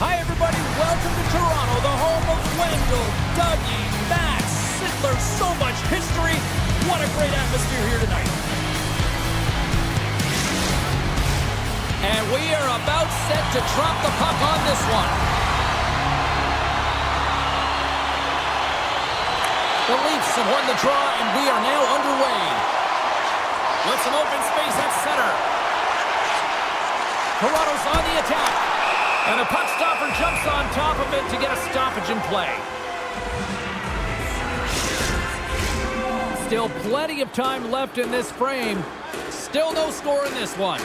Hi, everybody. Welcome to Toronto, the home of Wendell, Dougie, Matt, Sittler. So much history. What a great atmosphere here tonight. And we are about set to drop the puck on this one. The Leafs have won the draw, and we are now underway. With some open space at center. Toronto's on the attack. And a puck stopper jumps on top of it to get a stoppage in play. Still plenty of time left in this frame. Still no score in this one.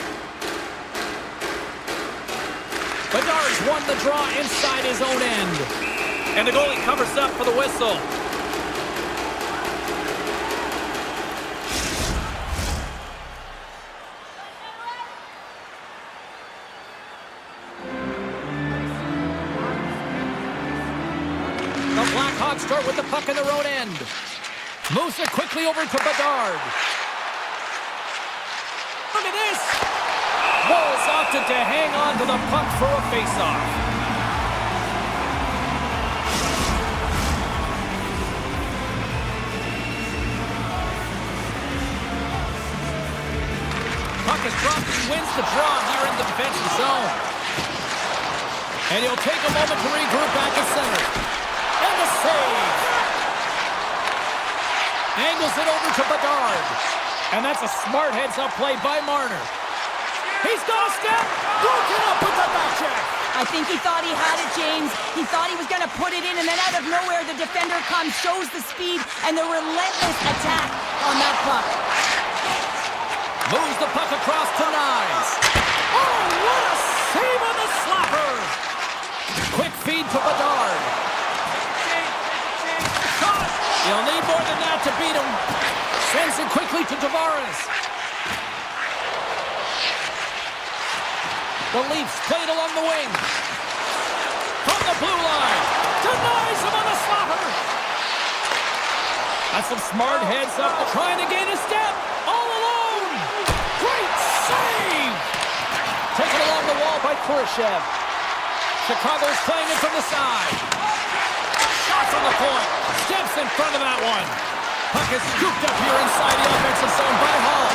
Bedard's won the draw inside his own end. And the goalie covers up for the whistle. The Blackhawks start with the puck in their own end. Moves it quickly over to Bedard. Look at this! Wolves opted to hang on to the puck for a face-off. Puck is dropped and wins the draw here in the defensive zone. And he'll take a moment to regroup back at center. And the save. Angles it over to Bedard. And that's a smart heads-up play by Marner. He's got a step. Broken up with the back check. I think he thought he had it, James. He thought he was going to put it in, and then out of nowhere, the defender comes, shows the speed, and the relentless attack on that puck. Moves the puck across to Nyes. Oh, what a save on the slapper. Quick feed to Bedard. Shot. He'll need more than that to beat him. Sends it quickly to Tavares. The Leafs played along the wing. From the blue line. Denies him on the slapper. That's some smart heads up. Trying to gain a step. All alone. Great save. Taken along the wall by Khrushchev. Chicago's playing it from the side. Shots on the point. Steps in front of that one. Puck is scooped up here inside the offensive zone by Hall.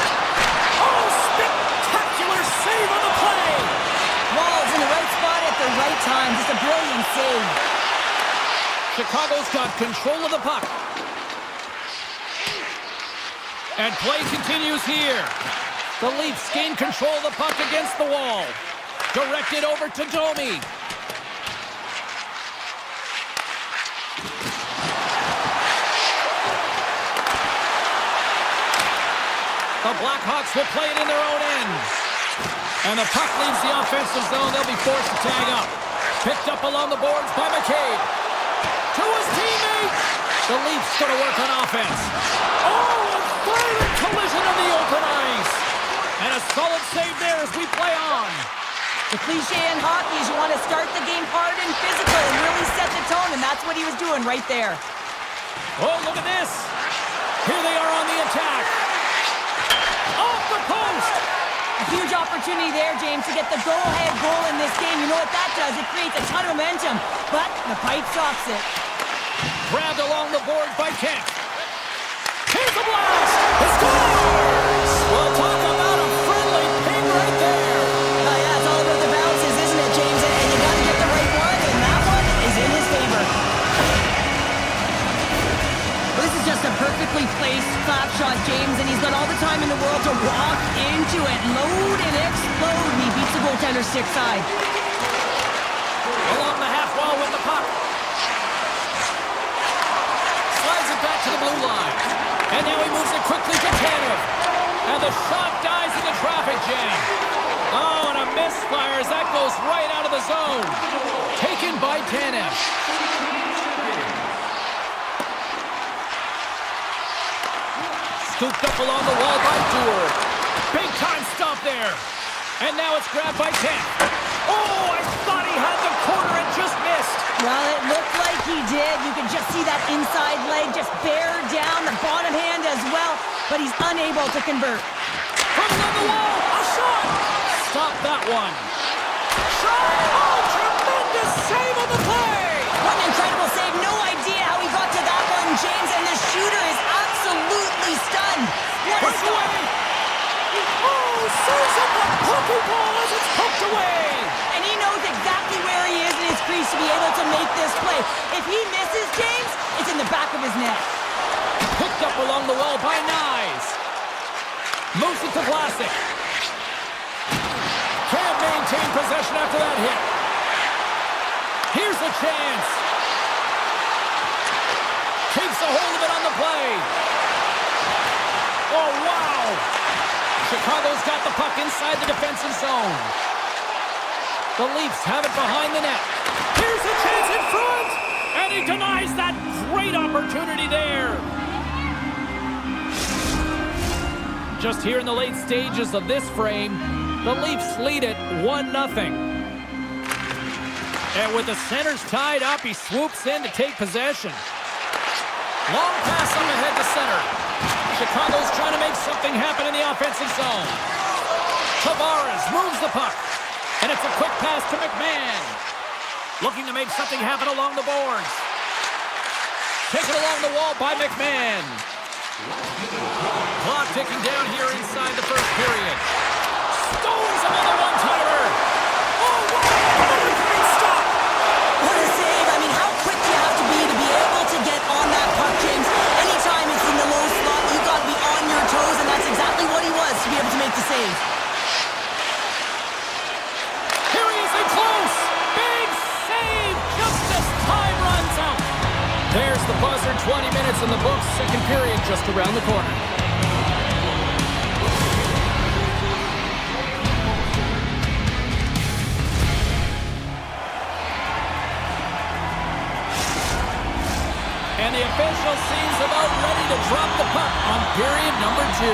Oh, spectacular save on the play. Wall's in the right spot at the right time. Just a brilliant save. Chicago's got control of the puck. And play continues here. The Leafs gain control of the puck against the wall. Directed over to Domi. The Blackhawks will play it in their own end. And the puck leaves the offensive zone. They'll be forced to tag up. Picked up along the boards by McCabe. To his teammate. The Leafs going to work on offense. Oh, a violent collision on the open ice. And a solid save there as we play on. The cliche in hockey is you want to start the game hard and physical and really set the tone, and that's what he was doing right there. Oh, look at this. Here they are on the attack. Off the post. A huge opportunity there, James, to get the go-ahead goal in this game. You know what that does? It creates a ton of momentum, but the pipe stops it. Grabbed along the board by Kent. Here's the blast. He scores! We'll talk about a friendly ping right there. Oh, yeah, it's all about the bounces, isn't it, James? And you got to get the right one, and that one is in his favor. This is just a perfectly placed slap shot, James, and he's got all the time in the world to walk into it, load and explode, and he beats the goaltender's stick side. Along the half wall with the puck. Slides it back to the blue line. And now he moves it quickly to Tanev. And the shot dies in the traffic jam. Oh, and a misfire as that goes right out of the zone. Taken by Tanev. Scooped up along the wall by Duer. Big time stop there. And now it's grabbed by Kent. Oh, I thought he had the corner and just missed. Well, it looked like he did. You can just see that inside leg just bear down, the bottom hand as well, but he's unable to convert. From on the wall, a shot. Stop that one. Shot. Oh, tremendous throws up a pokeball as it's poked away. And he knows exactly where he is in his crease to be able to make this play. If he misses, James, it's in the back of his net. Picked up along the wall by Nyes. Moves it to Vlasic. Can't maintain possession after that hit. Here's a chance. Keeps a hold of it on the play. Oh, wow. Chicago's got the puck inside the defensive zone. The Leafs have it behind the net. Here's a chance in front. And he denies that great opportunity there. Just here in the late stages of this frame, the Leafs lead it 1-0. And with the centers tied up, he swoops in to take possession. Long pass up ahead to center. Chicago's trying to make something happen in the offensive zone. Tavares moves the puck. And it's a quick pass to McMahon. Looking to make something happen along the boards. Taken along the wall by McMahon. Clock ticking down here inside the first period. Stones him on the one-timer. Oh, wow! What a great stop! What a save. I mean, how quick do you have to be able to get on that puck, James? Anytime it's in the low slot, you've got to be on your toes, and that's exactly what he was to be able to make the save. Here he is in close. Big save just as time runs out. There's the buzzer. 20 minutes in the books. Second period just around the corner. And the official seems about ready to drop the puck on period number 2.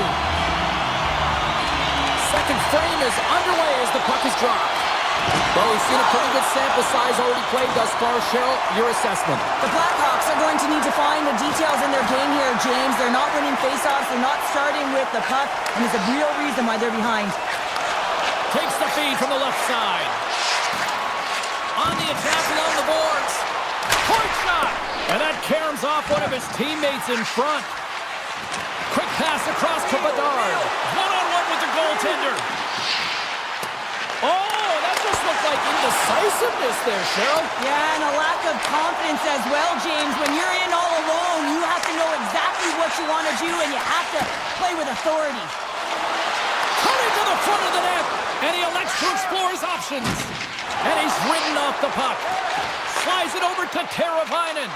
Second frame is underway as the puck is dropped. Well, we've seen a pretty good sample size already played thus far. Cheryl, your assessment. The Blackhawks are going to need to find the details in their game here, James. They're not winning faceoffs. They're not starting with the puck, and there's a real reason why they're behind. Takes the feed from the left side. On the attack along the boards. Point shot! And that caroms off one of his teammates in front. Quick pass across to Bedard. One-on-one with the goaltender. Oh, that just looked like indecisiveness there, Cheryl. Yeah, and a lack of confidence as well, James. When you're in all alone, you have to know exactly what you want to do, and you have to play with authority. Cutting to the front of the net, and he elects to explore his options. And he's ridden off the puck. Slides it over to Teravainen.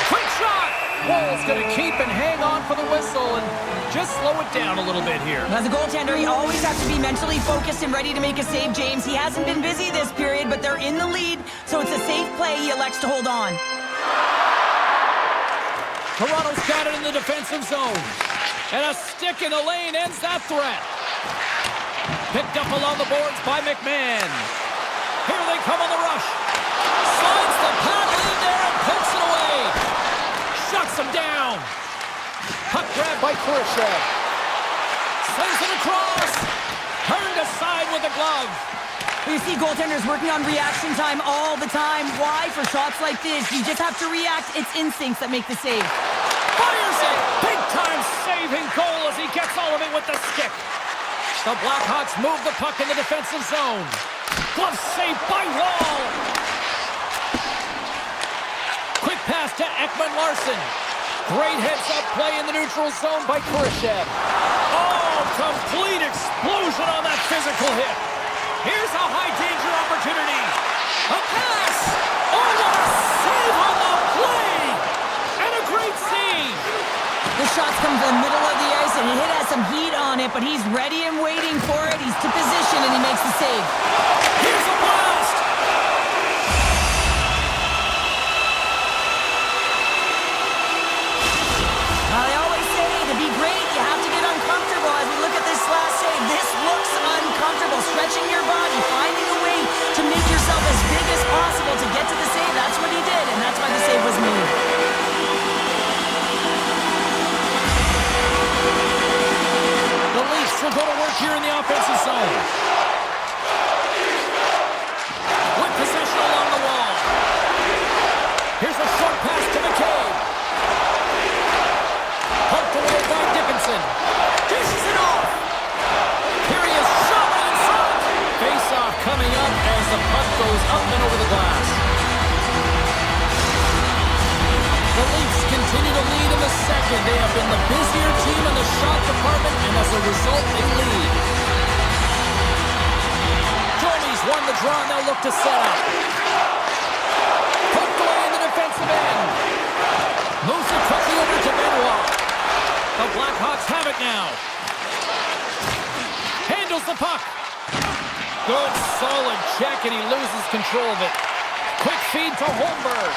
Quick shot! Wall's going to keep and hang on for the whistle and just slow it down a little bit here. As a goaltender, you always have to be mentally focused and ready to make a save, James. He hasn't been busy this period, but they're in the lead, so it's a safe play. He elects to hold on. Toronto's got it in the defensive zone. And a stick in the lane ends that threat. Picked up along the boards by McMahon. Here they come on the rush. Slides the paddle in there and pokes it away. Shuts him down. Puck grab by Khrushchev. Sends it across. Turned aside with a glove. You see goaltenders working on reaction time all the time. Why? For shots like this, you just have to react. It's instincts that make the save. Fires it. Big time saving goal as he gets all of it with the stick. The Blackhawks move the puck in the defensive zone. Glove save by Wall. Quick pass to Ekman-Larsson. Great heads-up play in the neutral zone by Khrushchev. Oh, complete explosion on that physical hit. Here's a high-danger opportunity. A pass. Oh, what a save on the play. And a great save. The shots come from the middle of the ice, and he has some heat on it, but he's ready and waiting for it. He's to position, and he makes the save. Here's a blast. They always say to be great, you have to get uncomfortable. As we look at this last save, this looks uncomfortable. Stretching your body, finding a way to make yourself as big as possible to get to the save. That's what he did, and that's why the save was made. The Leafs will go to work here in the offensive zone. over the glass. The Leafs continue to lead in the second. They have been the busier team in the shot department, and as a result, they lead. Johnny's won the draw, and they'll look to set up. Poked away in the defensive end. Moves it quickly over to Benoit. The Blackhawks have it now. Handles the puck. Good, solid check, and he loses control of it. Quick feed to Holmberg.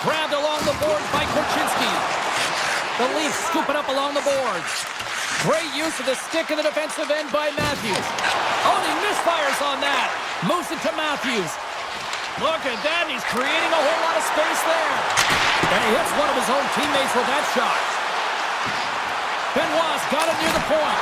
Grabbed along the boards by Korchinski. The Leafs scoop it up along the boards. Great use of the stick in the defensive end by Matthews. Oh, and he misfires on that. Moves it to Matthews. Look at that. He's creating a whole lot of space there. And he hits one of his own teammates with that shot. Benoit's got it near the point.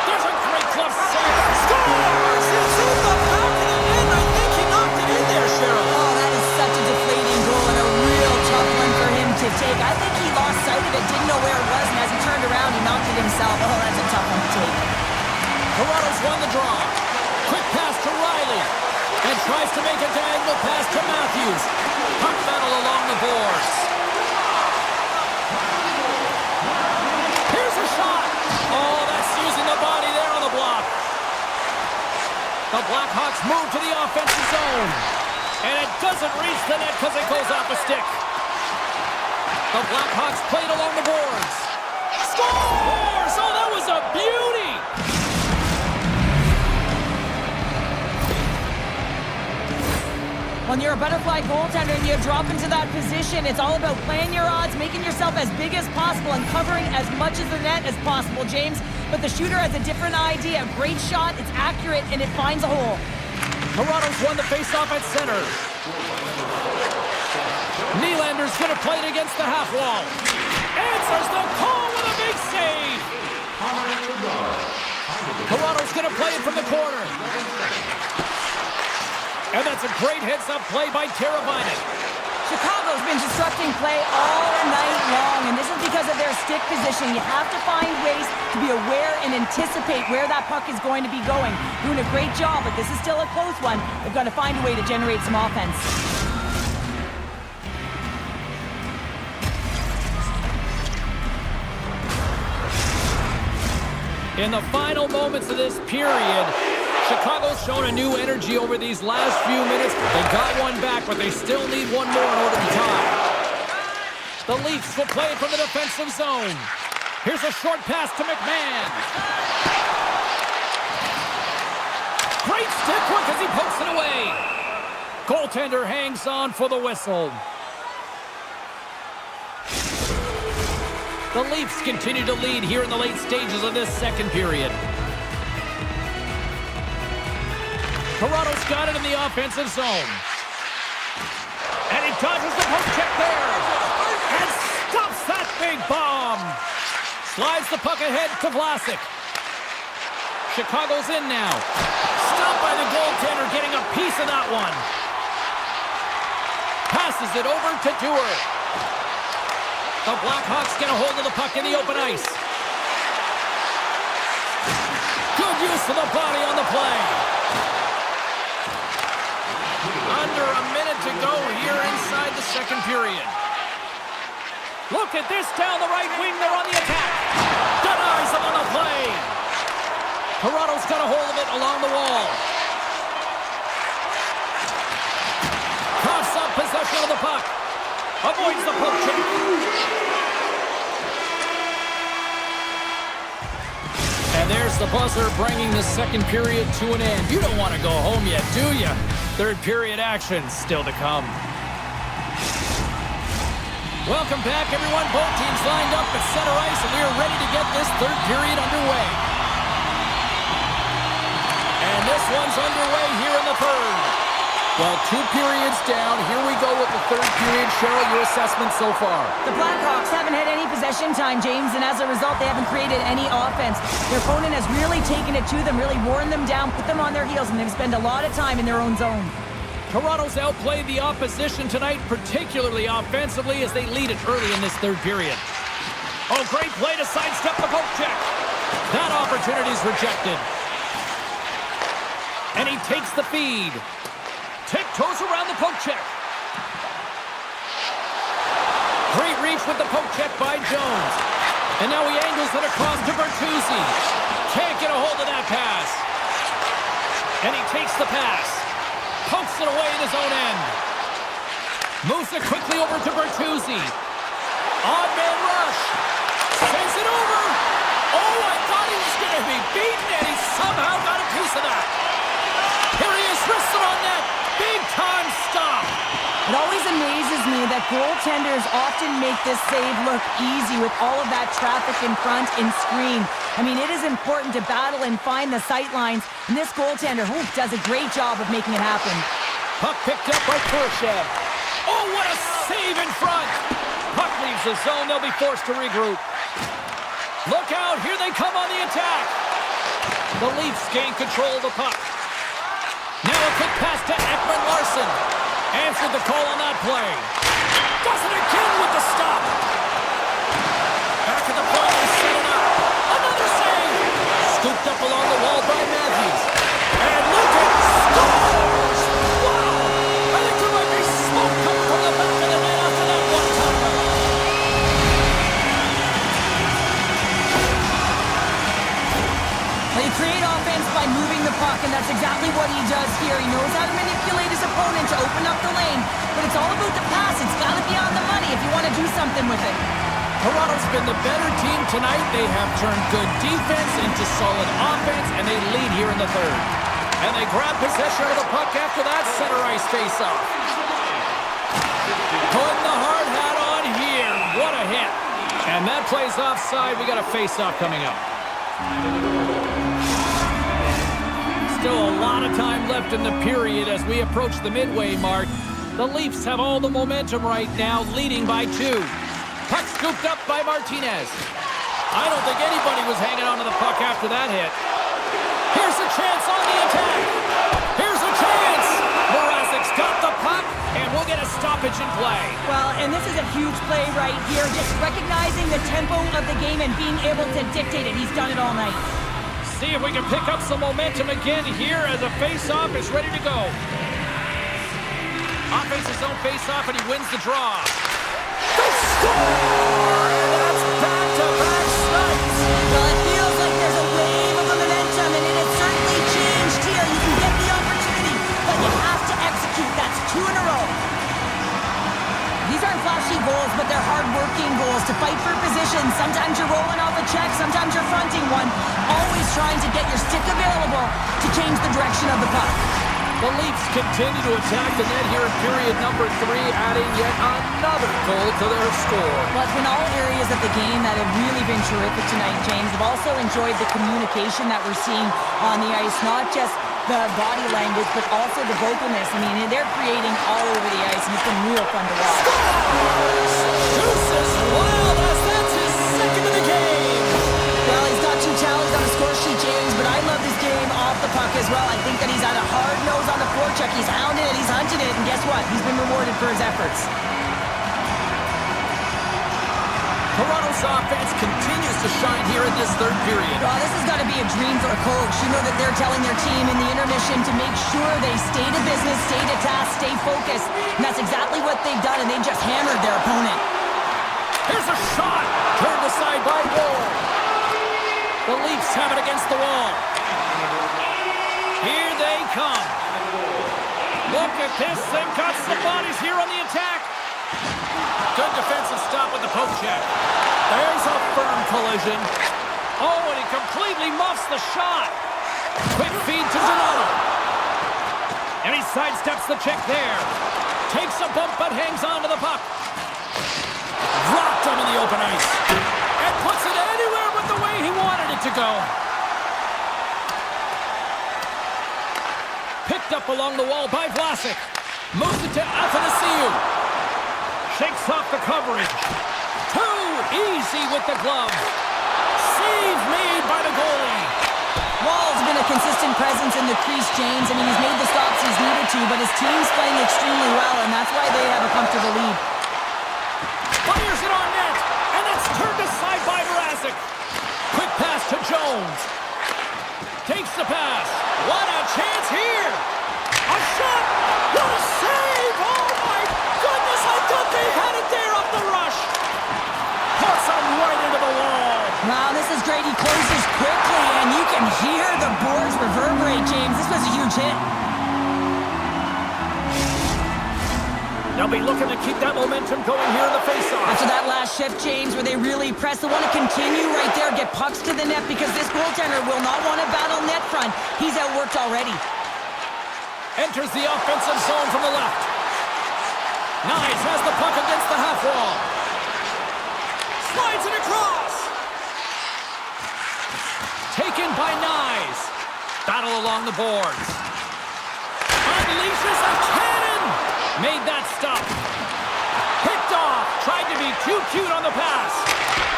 There's a great glove save. Scores! It's in the back of the net. I think he knocked it in there, Cheryl. Oh, that is such a deflating goal and a real tough one for him to take. I think he lost sight of it, didn't know where it was, and as he turned around, he knocked it himself. Oh, that's a tough one to take. Toronto's won the draw. Quick pass to Riley. And tries to make a diagonal pass to Matthews. Puck battle along the boards. Here's a shot. Oh, that's using the body there on the block. The Blackhawks move to the offensive zone. And it doesn't reach the net because it goes off a stick. The Blackhawks played along the boards. Scores! Oh, that was a beauty! When you're a butterfly goaltender and you drop into that position, it's all about playing your odds, making yourself as big as possible, and covering as much of the net as possible, James. But the shooter has a different idea. Great shot, it's accurate, and it finds a hole. Toronto's won the faceoff at center. Nylander's going to play it against the half wall. Answers the call with a big save. Toronto's going to play it from the corner. And that's a great heads-up play by Teravainen. Chicago's been disrupting play all night long, and this is because of their stick position. You have to find ways to be aware and anticipate where that puck is going to be going. Doing a great job, but this is still a close one. They've got to find a way to generate some offense. In the final moments of this period, Chicago's shown a new energy over these last few minutes. They got one back, but they still need one more in order to tie. The Leafs will play it from the defensive zone. Here's a short pass to McMahon. Great stick work as he pokes it away. Goaltender hangs on for the whistle. The Leafs continue to lead here in the late stages of this second period. Toronto's got it in the offensive zone. And he dodges the poke check there. And stops that big bomb. Slides the puck ahead to Vlasic. Chicago's in now. Stopped by the goaltender, getting a piece of that one. Passes it over to Dewar. The Blackhawks get a hold of the puck in the open ice. Good use of the body on the play. Under a minute to go here inside the second period. Look at this down the right wing. They're on the attack. Denies them on the play. Toronto's got a hold of it along the wall. Coughs up possession of the puck. Avoids the poke check. And there's the buzzer bringing the second period to an end. You don't want to go home yet, do you? Third period action still to come. Welcome back, everyone. Both teams lined up at center ice, and we are ready to get this third period underway. And this one's underway here in the third. Well, 2 periods down. Here we go with the third period. Cheryl, your assessment so far? The Blackhawks haven't had any possession time, James, and as a result, they haven't created any offense. Their opponent has really taken it to them, really worn them down, put them on their heels, and they've spent a lot of time in their own zone. Toronto's outplayed the opposition tonight, particularly offensively, as they lead it early in this third period. Oh, great play to sidestep the poke check. That opportunity is rejected. And he takes the feed. Tiptoes around the poke check. Great reach with the poke check by Jones. And now he angles it across to Bertuzzi. Can't get a hold of that pass. And he takes the pass. Pokes it away in his own end. Moves it quickly over to Bertuzzi. Odd man rush. Sends it over. Oh, I thought he was going to be beaten, and he somehow got a piece of that. Here he is, wristed on net. Big time stop. It always amazes me that goaltenders often make this save look easy with all of that traffic in front and screen. I mean, it is important to battle and find the sight lines, and this goaltender does a great job of making it happen. Puck picked up by Khrushchev. Oh, what a save in front. Puck leaves the zone. They'll be forced to regroup. Look out. Here they come on the attack. The Leafs gain control of the puck. Now a quick pass to Ekman Larsson. Answered the call on that play. Does it again with the stop. Back at the point, they set it up. Another save. Scooped up along the wall by Matthews. And Lucan scores! Wow! I think there might be smoke coming from the back of the net after that one-timer. Well, you create offense by moving the puck, and that's exactly what he does here. He knows how to manipulate his opponent to open up the lane, but it's all about the pass. It's got to be on the money if you want to do something with it. Toronto's been the better team tonight. They have turned good defense into solid offense, and they lead here in the third. And they grab possession of the puck after that center ice face-off. Putting the hard hat on here. What a hit. And that plays offside. We got a face-off coming up. Still a lot of time left in the period as we approach the midway mark. The Leafs have all the momentum right now, leading by 2. Puck scooped up by Martinez. I don't think anybody was hanging on to the puck after that hit. Here's a chance on the attack. Here's a chance. Mrazek's got the puck, and we'll get a stoppage in play. Well, and this is a huge play right here. Just recognizing the tempo of the game and being able to dictate it. He's done it all night. See if we can pick up some momentum again here as a face-off is ready to go. Offenses don't face off, and he wins the draw. They score! That's back-to-back strikes. Well, it feels like there's a wave of momentum, and it has certainly changed here. You can get the opportunity, but you have to execute. That's 2 in a row. These aren't flashy goals, but they're hard-working goals to fight for position. Sometimes you're rolling off a check, sometimes you're fronting one. Always trying to get your stick available to change the direction of the puck. The Leafs continue to attack the net here in period number 3, adding yet another goal to their score. Well, it's been all areas of the game that have really been terrific tonight, James. I've also enjoyed the communication that we're seeing on the ice, not just the body language, but also the vocalness. I mean, they're creating all over the ice, and it's been real fun to watch. Scores! Deuces Wild as that's his second of the game. Well, he's got 2 tallies on the score sheet, James, but I love his game off the puck as well. I think that he's had a hard nose on the forecheck. He's hounded it, he's hunted it, and guess what? He's been rewarded for his efforts. Toronto's offense continues to shine here in this third period. Well, this has got to be a dream for a coach. You know that they're telling their team in the intermission to make sure they stay to business, stay to task, stay focused. And that's exactly what they've done, and they've just hammered their opponent. Here's a shot. Turned aside by Wall. The Leafs have it against the wall. Here they come. Look at this. They've got some bodies here on the attack. Good defensive stop with the poke check. There's a firm collision. Oh, and he completely muffs the shot. Quick feed to Donato. And he sidesteps the check there. Takes a bump but hangs on to the puck. Dropped him in the open ice. And puts it anywhere but the way he wanted it to go. Picked up along the wall by Vlasic. Moves it to Athanasiou. Shakes off the coverage. Too easy with the glove. Save made by the goalie. Wall's been a consistent presence in the crease, James. I mean, he's made the stops he's needed to, but his team's playing extremely well, and that's why they have a comfortable lead. Fires it on net, and that's turned aside by Mrazek. Quick pass to Jones. Takes the pass. What a chance here. A shot. What a save. Oh, my goodness. I thought they had it there off the rush. Puts him right into the wall. Wow, this is great. He closes quickly, and you can hear the boards reverberate, James. This was a huge hit. They'll be looking to keep that momentum going here in the faceoff. After that last shift, James, where they really press, they want to continue right there, get pucks to the net, because this goaltender will not want to battle net front. He's outworked already. Enters the offensive zone from the left. Nyes has the puck against the half wall. Slides it across. Taken by Nyes. Battle along the boards. Unleashes a cannon. Made that stop. Picked off. Tried to be too cute on the pass.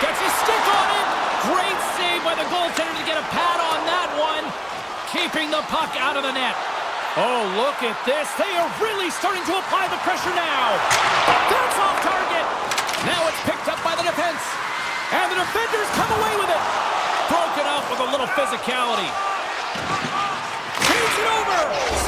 Gets a stick on it. Great save by the goaltender to get a pad on that one. Keeping the puck out of the net. Oh, look at this. They are really starting to apply the pressure now. That's off target. Now it's picked up by the defense. And the defenders come away with it. Broken up with a little physicality. Change it over.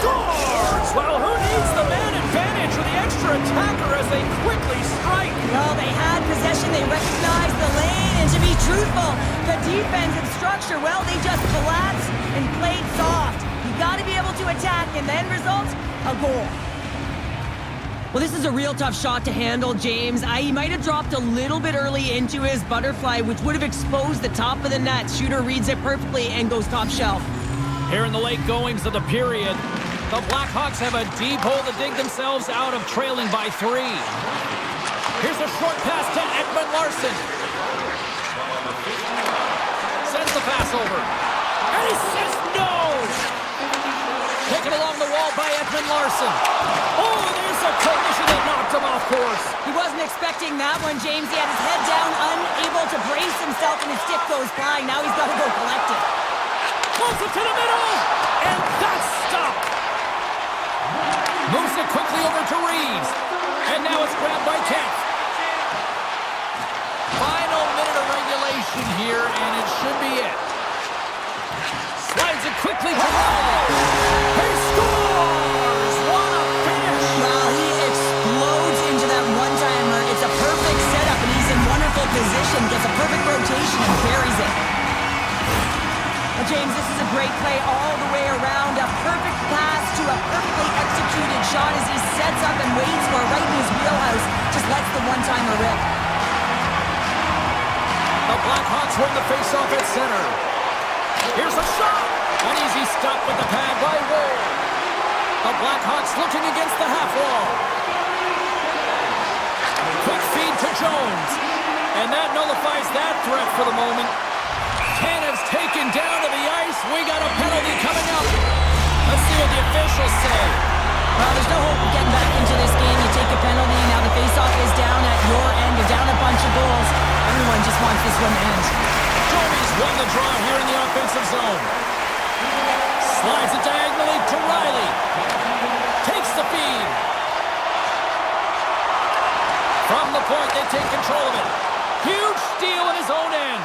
Scores. Well, who needs the man advantage or the extra attacker as they quickly strike? Well, they had possession. They recognized the lane. And to be truthful, the defensive structure, well, they just collapsed and played soft. You got to be able to attack, and the end result, a goal. Well, this is a real tough shot to handle, James. He might have dropped a little bit early into his butterfly, which would have exposed the top of the net. Shooter reads it perfectly and goes top shelf. Here in the late goings of the period, the Blackhawks have a deep hole to dig themselves out of, trailing by 3. Here's a short pass to Ekman Larsson. Sends the pass over. And he says no! Taken along the wall by Ekman Larsson. Oh, there's a collision that knocked him off course. He wasn't expecting that one, James. He had his head down, unable to brace himself, and his stick goes flying. Now he's got to go collect it. Moves it to the middle, and that's stopped. Moves it quickly over to Reeves, and now it's grabbed by Kent. Final minute of regulation here, and it should be it. Slides it quickly to Riley. He scores! What a finish! Wow, he explodes into that one-timer. It's a perfect setup, and he's in wonderful position. Gets a perfect rotation and buries it. Well, James, this is a great play all the way around. A perfect pass to a perfectly executed shot as he sets up and waits for it right in his wheelhouse. Just lets the one-timer rip. The Blackhawks win the faceoff at center. Here's a shot. An easy stop with the pad by Ward. The Blackhawks looking against the half wall. Quick feed to Jones. And that nullifies that threat for the moment. Tanev's taken down to the ice. We got a penalty coming up. Let's see what the officials say. Well, there's no hope of getting back into this game. You take a penalty. Now the faceoff is down at your end. You're down a bunch of goals. Everyone just wants this one to end. Jones won the draw here in the offensive zone. Slides it diagonally to Riley. Takes the feed. From the point, they take control of it. Huge steal in his own end.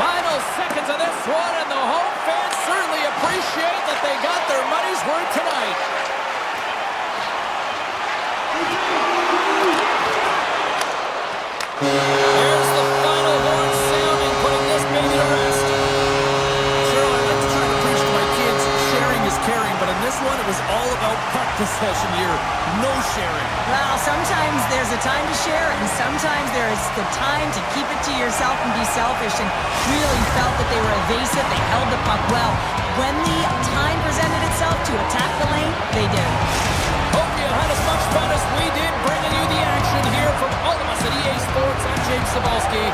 Final seconds of this one, and the home fans certainly appreciate that they got their money's worth tonight. There's the final horn sounding, putting this baby to rest. Sure, I like to try to preach to my kids, sharing is caring, but in this one, it was all about puck possession here. No sharing. Well, sometimes there's a time to share, and sometimes there's the time to keep it to yourself and be selfish, and really felt that they were evasive. They held the puck well. When the time presented itself to attack the lane, they did. Hope you had as much fun as we did bringing you the action here from all of us at EA Sports. I'm James Cebulski.